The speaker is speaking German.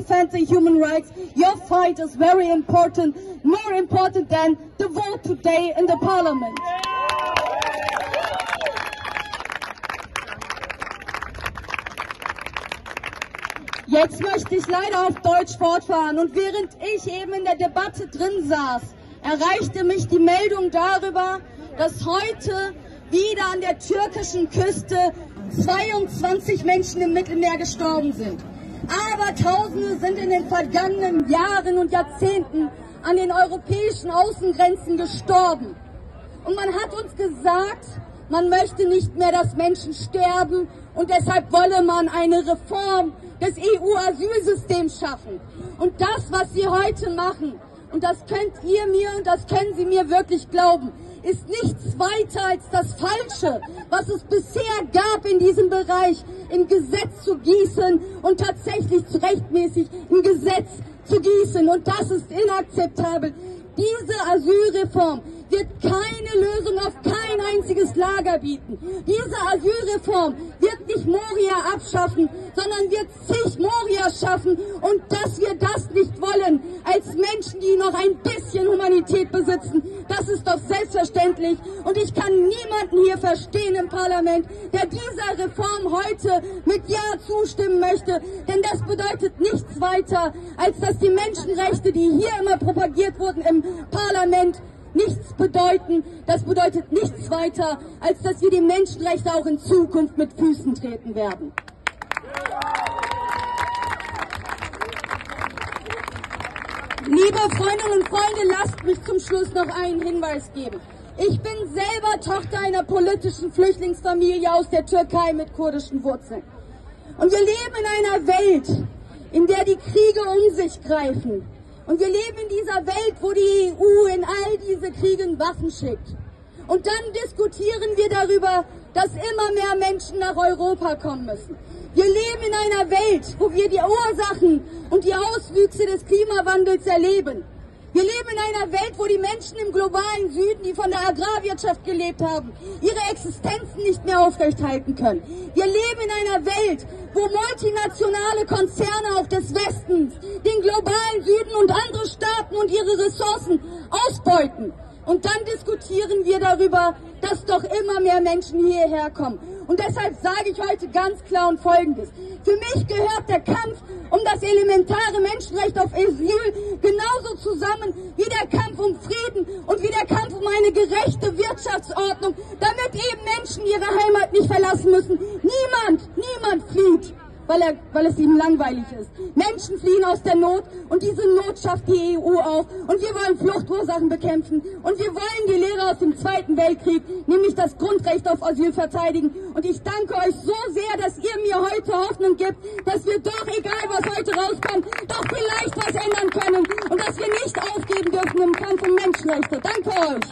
defend the human rights. Your fight is very important, more important than the vote today in the parliament. Jetzt möchte ich leider auf Deutsch fortfahren und während ich eben in der Debatte drin saß, erreichte mich die Meldung darüber, dass heute wieder an der türkischen Küste 22 Menschen im Mittelmeer gestorben sind. Aber Tausende sind in den vergangenen Jahren und Jahrzehnten an den europäischen Außengrenzen gestorben. Und man hat uns gesagt, man möchte nicht mehr, dass Menschen sterben und deshalb wolle man eine Reform des EU-Asylsystems schaffen. Und das, was Sie heute machen, und das könnt ihr mir und das können Sie mir wirklich glauben, ist nichts weiter als das Falsche, was es bisher gab in diesem Bereich, im Gesetz zu gießen und tatsächlich rechtmäßig im Gesetz zu gießen. Und das ist inakzeptabel. Diese Asylreform wird keine Lösung auf kein einziges Lager bieten. Diese Asylreform wird nicht Moria abschaffen, sondern wird zig Moria schaffen. Und dass wir das nicht wollen, als Menschen, die noch ein bisschen Humanität besitzen, das ist doch selbstverständlich. Und ich kann niemanden hier verstehen im Parlament, der dieser Reform heute mit Ja zustimmen möchte. Denn das bedeutet nichts weiter, als dass die Menschenrechte, die hier immer propagiert wurden im Parlament, nichts bedeuten. Das bedeutet nichts weiter, als dass wir die Menschenrechte auch in Zukunft mit Füßen treten werden. Liebe Freundinnen und Freunde, lasst mich zum Schluss noch einen Hinweis geben. Ich bin selber Tochter einer politischen Flüchtlingsfamilie aus der Türkei mit kurdischen Wurzeln. Und wir leben in einer Welt, in der die Kriege um sich greifen. Und wir leben in dieser Welt, wo die EU in all diese Kriege Waffen schickt. Und dann diskutieren wir darüber, dass immer mehr Menschen nach Europa kommen müssen. Wir leben in einer Welt, wo wir die Ursachen und die Auswüchse des Klimawandels erleben. Wir leben in einer Welt, wo die Menschen im globalen Süden, die von der Agrarwirtschaft gelebt haben, ihre Existenzen nicht mehr aufrechthalten können. Wir leben in einer Welt, wo multinationale Konzerne auch des Westens den globalen Süden und andere Staaten und ihre Ressourcen ausbeuten. Und dann diskutieren wir darüber, dass doch immer mehr Menschen hierher kommen. Und deshalb sage ich heute ganz klar und Folgendes. Für mich gehört der Kampf um das elementare Menschenrecht auf Asyl genauso zusammen wie der Kampf um Frieden und wie der Kampf um eine gerechte Wirtschaftsordnung, damit eben Menschen ihre Heimat nicht verlassen müssen. Niemand flieht, weil es ihnen langweilig ist. Menschen fliehen aus der Not und diese Not schafft die EU auf. Und wir wollen Fluchtursachen bekämpfen und wir wollen die Lehre aus dem Zweiten Weltkrieg, nämlich das Grundrecht auf Asyl, verteidigen. Und ich danke euch so sehr, dass ihr mir heute Hoffnung gibt, dass wir doch, egal was heute rauskommt, doch vielleicht was ändern können und dass wir nicht aufgeben dürfen im Kampf um Menschenrechte. Danke euch!